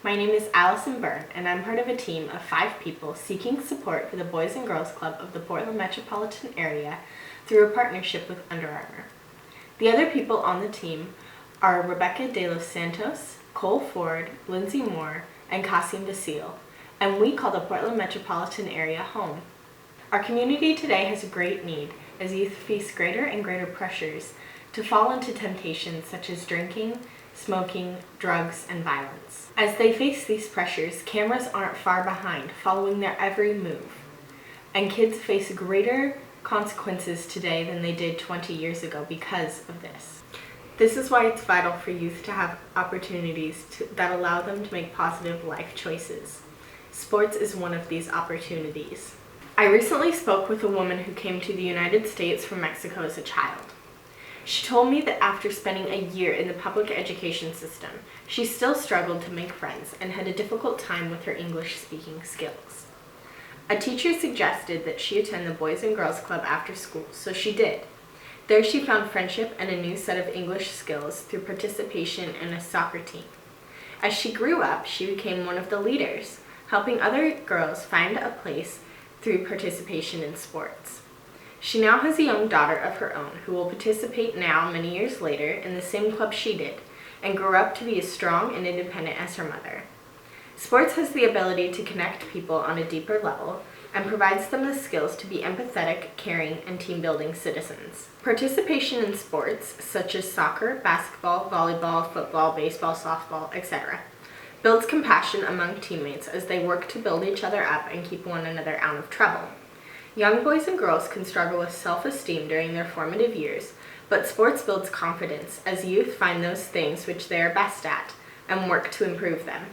My name is Allison Byrne, and I'm part of a team of 5 people seeking support for the Boys and Girls Club of the Portland metropolitan area through a partnership with Under Armour. The other people on the team are Rebecca de los Santos, Cole Ford, Lindsay Moore, and Kasim Basile, and we call the Portland metropolitan area home. Our community today has a great need as youth face greater and greater pressures to fall into temptations such as drinking, smoking, drugs, and violence. As they face these pressures, cameras aren't far behind, following their every move. And kids face greater consequences today than they did 20 years ago because of this. This is why it's vital for youth to have opportunities that allow them to make positive life choices. Sports is one of these opportunities. I recently spoke with a woman who came to the United States from Mexico as a child. She told me that after spending a year in the public education system, she still struggled to make friends and had a difficult time with her English speaking skills. A teacher suggested that she attend the Boys and Girls Club after school, so she did. There she found friendship and a new set of English skills through participation in a soccer team. As she grew up, she became one of the leaders, helping other girls find a place through participation in sports. She now has a young daughter of her own who will participate now, many years later, in the same club she did, and grew up to be as strong and independent as her mother. Sports has the ability to connect people on a deeper level and provides them the skills to be empathetic, caring, and team-building citizens. Participation in sports, such as soccer, basketball, volleyball, football, baseball, softball, etc., builds compassion among teammates as they work to build each other up and keep one another out of trouble. Young boys and girls can struggle with self-esteem during their formative years, but sports builds confidence as youth find those things which they are best at and work to improve them.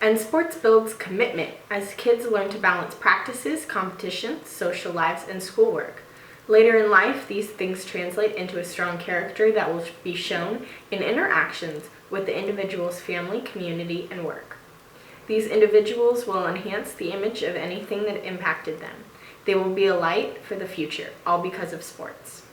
And sports builds commitment as kids learn to balance practices, competitions, social lives, and schoolwork. Later in life, these things translate into a strong character that will be shown in interactions with the individual's family, community, and work. These individuals will enhance the image of anything that impacted them. They will be a light for the future, all because of sports.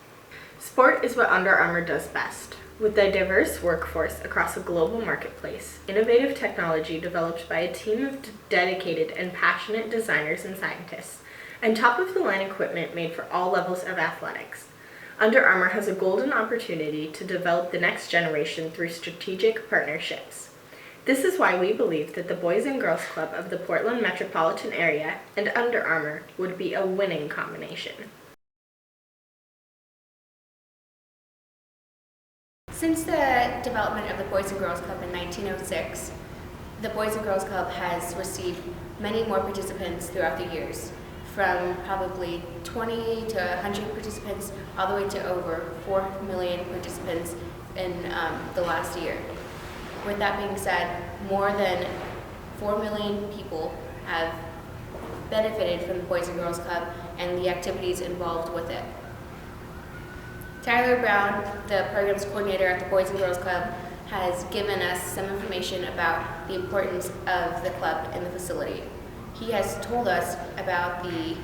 Sport is what Under Armour does best. With a diverse workforce across a global marketplace, innovative technology developed by a team of dedicated and passionate designers and scientists, and top-of-the-line equipment made for all levels of athletics, Under Armour has a golden opportunity to develop the next generation through strategic partnerships. This is why we believe that the Boys and Girls Club of the Portland metropolitan area and Under Armour would be a winning combination. Since the development of the Boys and Girls Club in 1906, the Boys and Girls Club has received many more participants throughout the years, from probably 20 to 100 participants all the way to over 4 million participants in the last year. With that being said, more than 4 million people have benefited from the Boys and Girls Club and the activities involved with it. Tyler Brown, the programs coordinator at the Boys and Girls Club, has given us some information about the importance of the club and the facility. He has told us about the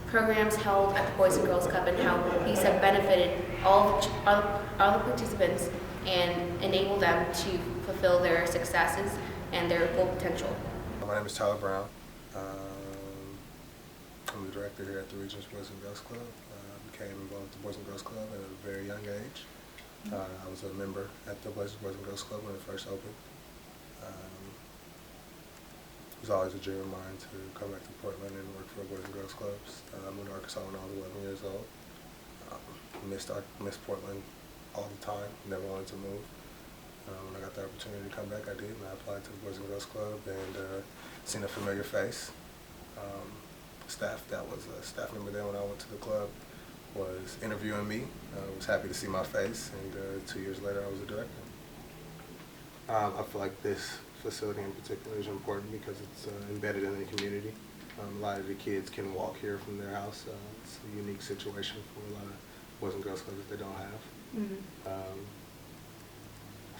programs held at the Boys and Girls Club and how these have benefited all the participants and enable them to fulfill their successes and their full potential. My name is Tyler Brown. I'm the director here at the Regions Boys and Girls Club. I became involved with the Boys and Girls Club at a very young age. I was a member at the Boys and Girls Club when it first opened. It was always a dream of mine to come back to Portland and work for Boys and Girls Clubs. I moved to Arkansas when I was 11 years old. Missed Portland all the time, never wanted to move. When I got the opportunity to come back, I did, and I applied to the Boys and Girls Club and seen a familiar face. Staff that was a staff member there when I went to the club was interviewing me. Was happy to see my face, and 2 years later I was a director. I feel like this facility in particular is important because it's embedded in the community. A lot of the kids can walk here from their house. It's a unique situation for a lot of Boys and Girls Clubs that they don't have. I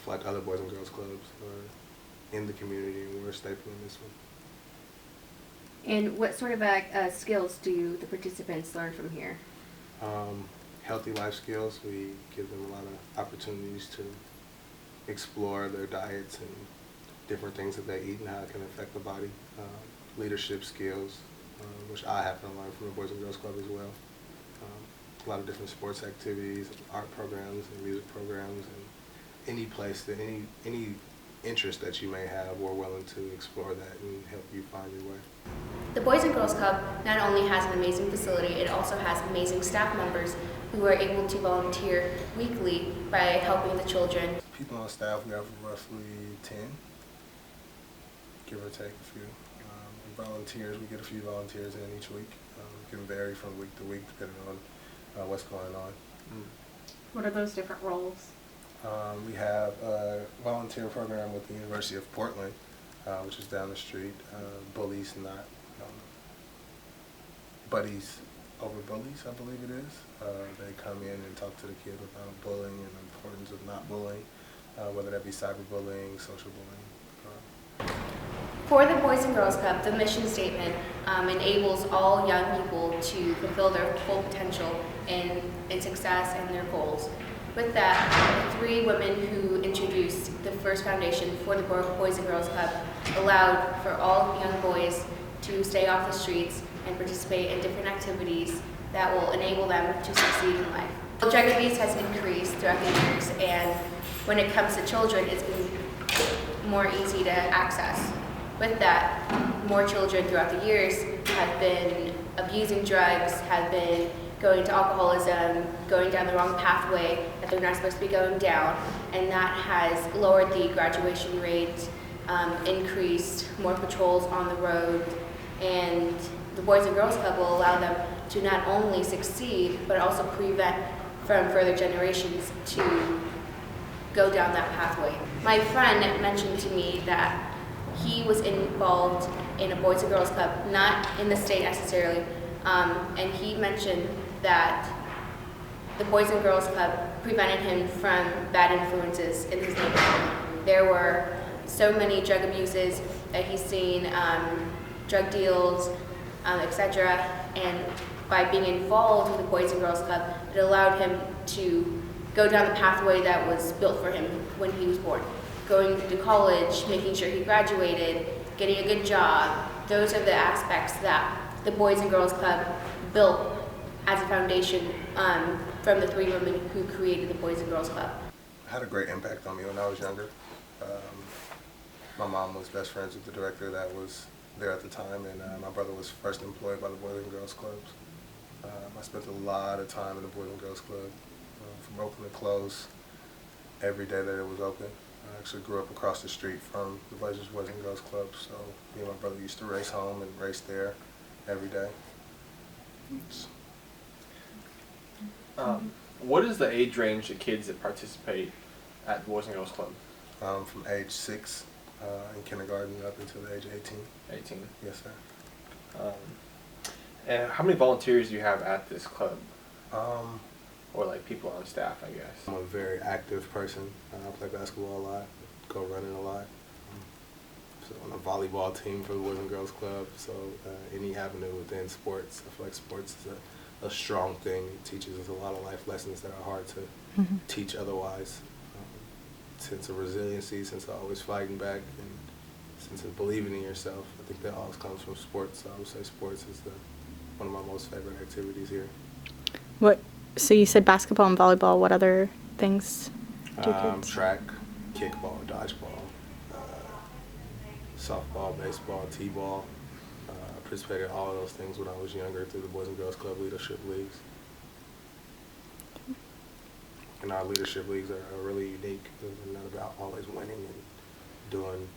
feel like other Boys and Girls Clubs are in the community, and we're a staple in this one. And what sort of skills do the participants learn from here? Healthy life skills. We give them a lot of opportunities to explore their diets and different things that they eat and how it can affect the body. Leadership skills, which I happen to learn from the Boys and Girls Club as well. A lot of different sports activities, art programs, and music programs, and any place that any interest that you may have, we're willing to explore that and help you find your way. The Boys and Girls Club not only has an amazing facility, it also has amazing staff members who are able to volunteer weekly by helping the children. People on staff, we have roughly 10, give or take a few. And volunteers, we get a few volunteers in each week. It can vary from week to week depending on what's going on. What are those different roles? We have a volunteer program with the University of Portland, which is down the street. Bullies Not, Buddies Over Bullies, I believe it is. They come in and talk to the kids about bullying and the importance of not bullying, whether that be cyberbullying, social bullying. For the Boys and Girls Club, the mission statement enables all young people to fulfill their full potential and success and their goals. With that, the 3 women who introduced the first foundation for the Boys and Girls Club allowed for all young boys to stay off the streets and participate in different activities that will enable them to succeed in life. Drug abuse has increased throughout the years, and when it comes to children, it's been more easy to access. With that, more children throughout the years have been abusing drugs, have been going to alcoholism, going down the wrong pathway that they're not supposed to be going down, and that has lowered the graduation rate, increased more patrols on the road, and the Boys and Girls Club will allow them to not only succeed, but also prevent from further generations to go down that pathway. My friend mentioned to me that he was involved in a Boys and Girls Club, not in the state necessarily, and he mentioned that the Boys and Girls Club prevented him from bad influences in his neighborhood. There were so many drug abuses that he's seen, drug deals, etc. And by being involved with the Boys and Girls Club, it allowed him to go down the pathway that was built for him when he was born. Going to college, making sure he graduated, getting a good job. Those are the aspects that the Boys and Girls Club built as a foundation from the 3 women who created the Boys and Girls Club. It had a great impact on me when I was younger. My mom was best friends with the director that was there at the time, and my brother was first employed by the Boys and Girls Clubs. I spent a lot of time in the Boys and Girls Club, from open to close, every day that it was open. I actually grew up across the street from the Blazers Boys and Girls Club, so me and my brother used to race home and race there every day. What is the age range of kids that participate at the Boys and Girls Club? From age 6 in kindergarten up until the age of 18. 18. Yes, sir. And how many volunteers do you have at this club? Um, Or like people on staff, I guess? I'm a very active person. I play basketball a lot, go running a lot. So on a volleyball team for the Boys and Girls Club. So any avenue within sports, I feel like sports is a strong thing. It teaches us a lot of life lessons that are hard to teach otherwise. Sense of resiliency, sense of always fighting back, and sense of believing in yourself. I think that always comes from sports. So I would say sports is one of my most favorite activities here. So you said basketball and volleyball. What other things do kids? Track, kickball, dodgeball, softball, baseball, t-ball. I participated in all of those things when I was younger through the Boys and Girls Club leadership leagues. And our leadership leagues are really unique. They're not about always winning and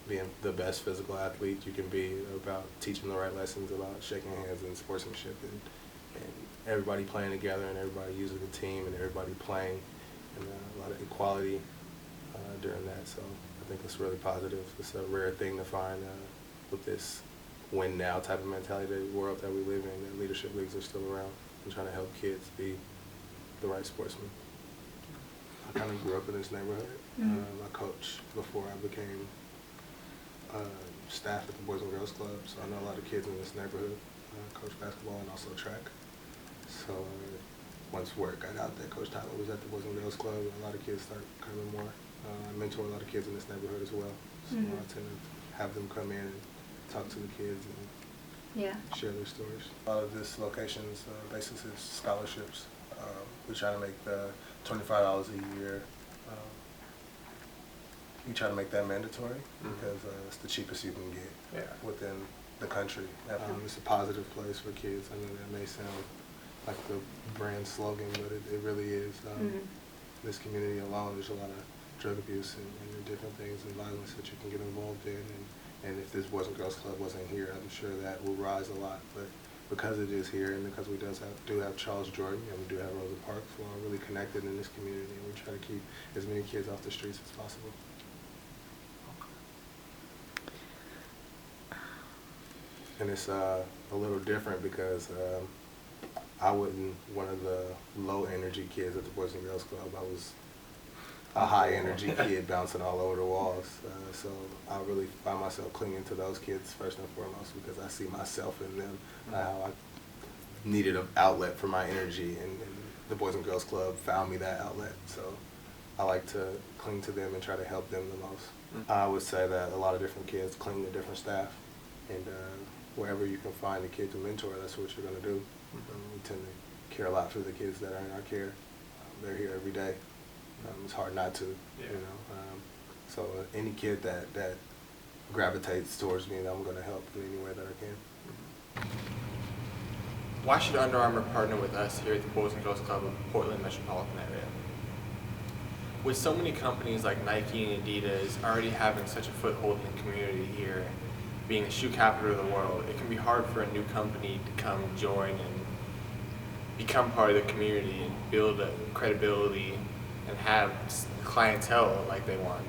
being the best physical athlete you can be, about teaching the right lessons about shaking hands and sportsmanship and everybody playing together and everybody using the team and everybody playing, and a lot of equality during that. So I think it's really positive. It's a rare thing to find with this win now type of mentality, the world that we live in, that leadership leagues are still around and trying to help kids be the right sportsman. I kind of grew up in this neighborhood. My coach, before I became staff at the Boys and Girls Club, so I know a lot of kids in this neighborhood. Coach basketball and also track. So once word got out that Coach Tyler was at the Boys and Girls Club, a lot of kids started coming more. I mentor a lot of kids in this neighborhood as well. So I tend to have them come in and talk to the kids and Yeah. share their stories. A lot of this location's basis is scholarships. We try to make the $25 a year. We try to make that mandatory because it's the cheapest you can get within the country. It's a positive place for kids. I know that may sound like the brand slogan, but it really is. This community alone, there's a lot of drug abuse and different things and violence that you can get involved in. And if this Boys and Girls Club wasn't here, I'm sure that will rise a lot. But because it is here and because we do have Charles Jordan and we do have Rosa Parks, we're all really connected in this community, and we try to keep as many kids off the streets as possible. And it's a little different because I wasn't one of the low energy kids at the Boys and Girls Club. I was a high energy kid bouncing all over the walls. So I really find myself clinging to those kids first and foremost because I see myself in them, how I needed an outlet for my energy, and the Boys and Girls Club found me that outlet. So I like to cling to them and try to help them the most. I would say that a lot of different kids cling to different staff, and wherever you can find a kid to mentor, that's what you're going to do. We tend to care a lot for the kids that are in our care. They're here every day. It's hard not to, you know. So any kid that gravitates towards me, I'm going to help in any way that I can. Why should Under Armour partner with us here at the Boys and Girls Club of the Portland metropolitan area? With so many companies like Nike and Adidas already having such a foothold in the community here, being the shoe capital of the world, it can be hard for a new company to come join and become part of the community and build a credibility and have clientele like they want.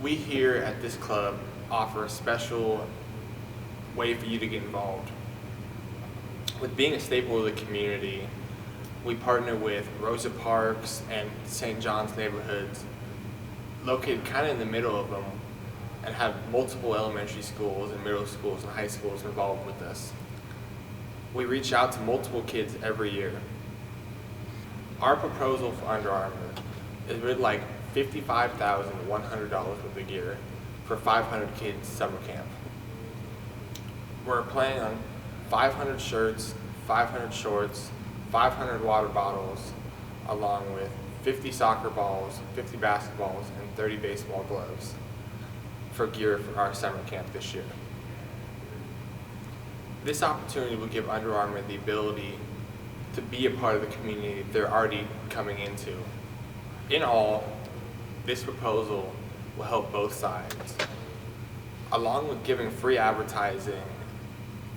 We here at this club offer a special way for you to get involved. With being a staple of the community, we partner with Rosa Parks and St. John's neighborhoods, located kind of in the middle of them, and have multiple elementary schools and middle schools and high schools involved with us. We reach out to multiple kids every year. Our proposal for Under Armour is we'd like $55,100 worth of gear for 500 kids summer camp. We're planning on 500 shirts, 500 shorts, 500 water bottles, along with 50 soccer balls, 50 basketballs, and 30 baseball gloves for gear for our summer camp this year. This opportunity will give Under Armour the ability to be a part of the community they're already coming into. In all, this proposal will help both sides. Along with giving free advertising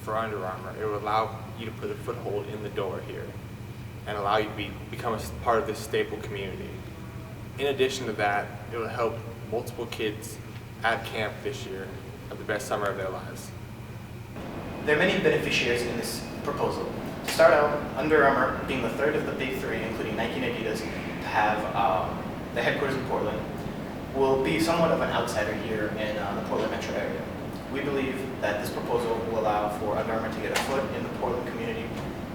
for Under Armour, it will allow you to put a foothold in the door here and allow you to become a part of this staple community. In addition to that, it will help multiple kids at camp this year have the best summer of their lives. There are many beneficiaries in this proposal. To start out, Under Armour, being the third of the big three, including Nike and Adidas, to have the headquarters in Portland, will be somewhat of an outsider here in the Portland metro area. We believe that this proposal will allow for Under Armour to get a foot in the Portland community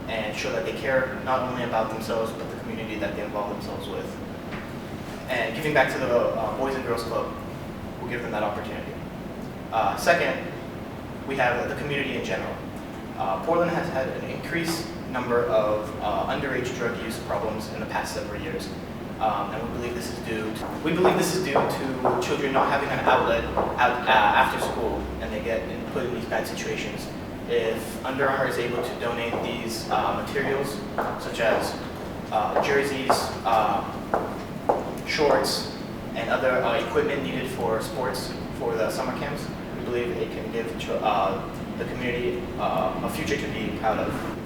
and show that they care not only about themselves, but the community that they involve themselves with. And giving back to the Boys and Girls Club will give them that opportunity. Second, we have the community in general. Portland has had an increased number of underage drug use problems in the past several years. And we believe this is due to children not having an outlet after school, and they get put in these bad situations. If Under Armour is able to donate these materials, such as jerseys, shorts, and other equipment needed for sports for the summer camps, we believe it can give the community a future to be proud of.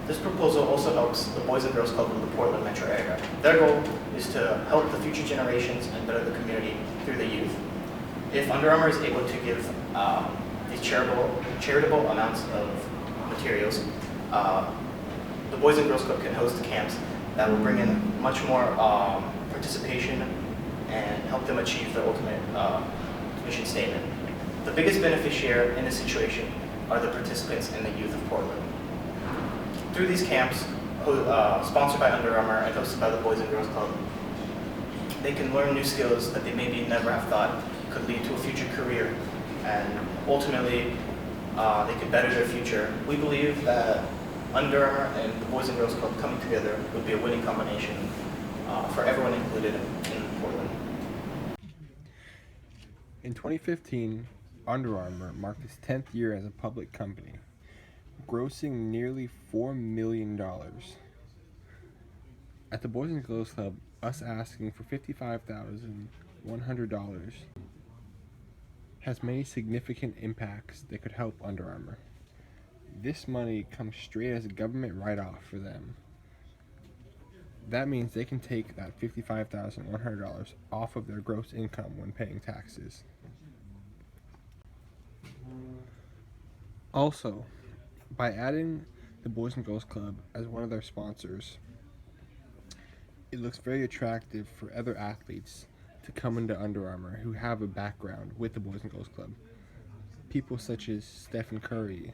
This proposal also helps the Boys and Girls Club of the Portland metro area. Their goal is to help the future generations and better the community through the youth. If Under Armour is able to give these charitable amounts of materials, the Boys and Girls Club can host camps that will bring in much more participation and help them achieve their ultimate mission statement. The biggest beneficiary in this situation are the participants and the youth of Portland. Through these camps, sponsored by Under Armour and hosted by the Boys and Girls Club, they can learn new skills that they maybe never have thought could lead to a future career, and ultimately they could better their future. We believe that Under Armour and the Boys and Girls Club coming together would be a winning combination for everyone included in Portland. In 2015, Under Armour marked its 10th year as a public company, grossing nearly $4 million. At the Boys and Girls Club, us asking for $55,100 has many significant impacts that could help Under Armour. This money comes straight as a government write-off for them. That means they can take that $55,100 off of their gross income when paying taxes. Also, by adding the Boys and Girls Club as one of their sponsors, it looks very attractive for other athletes to come into Under Armour who have a background with the Boys and Girls Club. People such as Stephen Curry,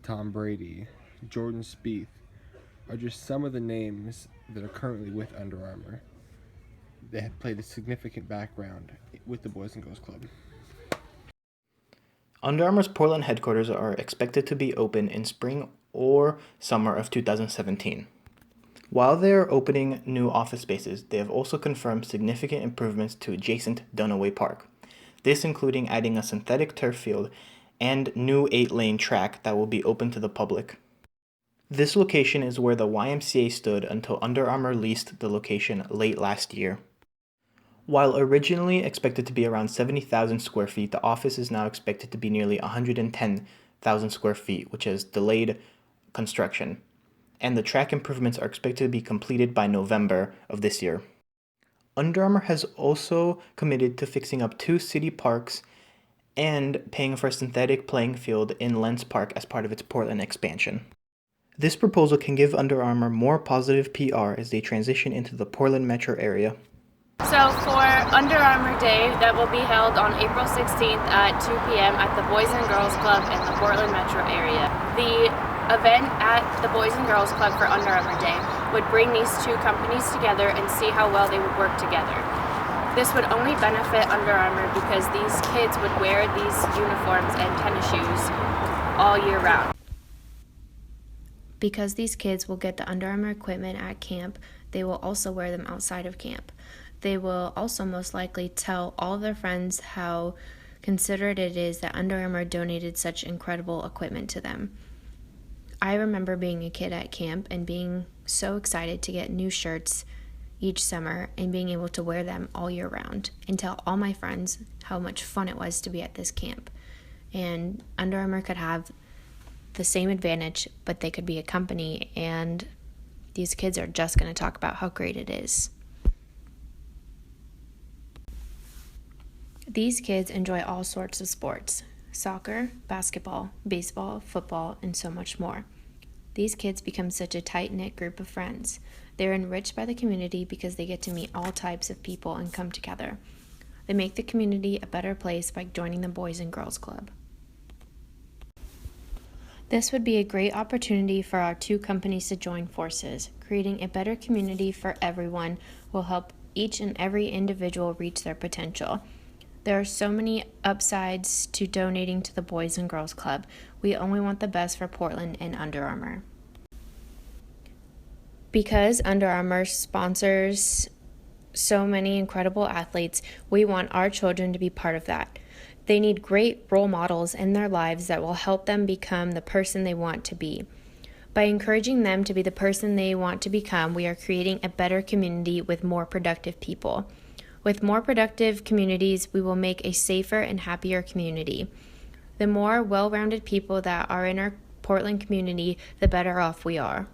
Tom Brady, Jordan Spieth are just some of the names that are currently with Under Armour. They have played a significant background with the Boys and Girls Club. Under Armour's Portland headquarters are expected to be open in spring or summer of 2017. While they are opening new office spaces, they have also confirmed significant improvements to adjacent Dunaway Park. This including adding a synthetic turf field and new 8-lane track that will be open to the public. This location is where the YMCA stood until Under Armour leased the location late last year. While originally expected to be around 70,000 square feet, the office is now expected to be nearly 110,000 square feet, which has delayed construction. And the track improvements are expected to be completed by November of this year. Under Armour has also committed to fixing up 2 city parks and paying for a synthetic playing field in Lents Park as part of its Portland expansion. This proposal can give Under Armour more positive PR as they transition into the Portland metro area. So for Under Armour Day, that will be held on April 16th at 2 p.m. at the Boys and Girls Club in the Portland metro area. The event at the Boys and Girls Club for Under Armour Day would bring these 2 companies together and see how well they would work together. This would only benefit Under Armour because these kids would wear these uniforms and tennis shoes all year round. Because these kids will get the Under Armour equipment at camp, they will also wear them outside of camp. They will also most likely tell all of their friends how considerate it is that Under Armour donated such incredible equipment to them. I remember being a kid at camp and being so excited to get new shirts each summer and being able to wear them all year round and tell all my friends how much fun it was to be at this camp. And Under Armour could have the same advantage, but they could be a company, and these kids are just going to talk about how great it is. These kids enjoy all sorts of sports: soccer, basketball, baseball, football, and so much more. These kids become such a tight-knit group of friends. They're enriched by the community because they get to meet all types of people and come together. They make the community a better place by joining the Boys and Girls Club. This would be a great opportunity for our 2 companies to join forces. Creating a better community for everyone will help each and every individual reach their potential. There are so many upsides to donating to the Boys and Girls Club. We only want the best for Portland and Under Armour. Because Under Armour sponsors so many incredible athletes, we want our children to be part of that. They need great role models in their lives that will help them become the person they want to be. By encouraging them to be the person they want to become, we are creating a better community with more productive people. With more productive communities, we will make a safer and happier community. The more well-rounded people that are in our Portland community, the better off we are.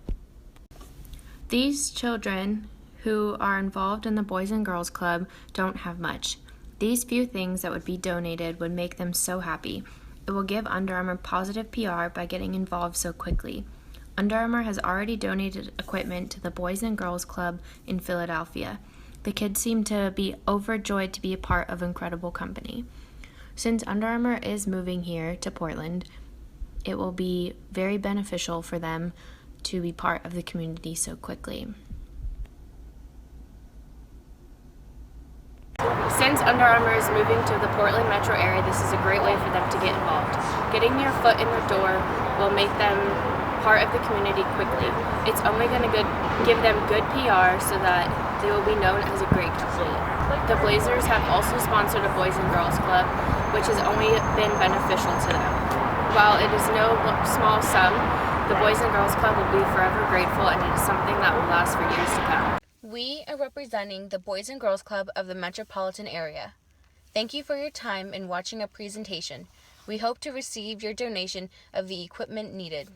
These children who are involved in the Boys and Girls Club don't have much. These few things that would be donated would make them so happy. It will give Under Armour positive PR by getting involved so quickly. Under Armour has already donated equipment to the Boys and Girls Club in Philadelphia. The kids seem to be overjoyed to be a part of an incredible company. Since Under Armour is moving here to Portland, it will be very beneficial for them to be part of the community so quickly. Since Under Armour is moving to the Portland metro area, this is a great way for them to get involved. Getting your foot in the door will make them part of the community quickly. It's only going to give them good PR so that they will be known as a great company. The Blazers have also sponsored a Boys and Girls Club, which has only been beneficial to them. While it is no small sum, the Boys and Girls Club will be forever grateful, and it is something that will last for years to come. We are representing the Boys and Girls Club of the metropolitan area. Thank you for your time in watching a presentation. We hope to receive your donation of the equipment needed.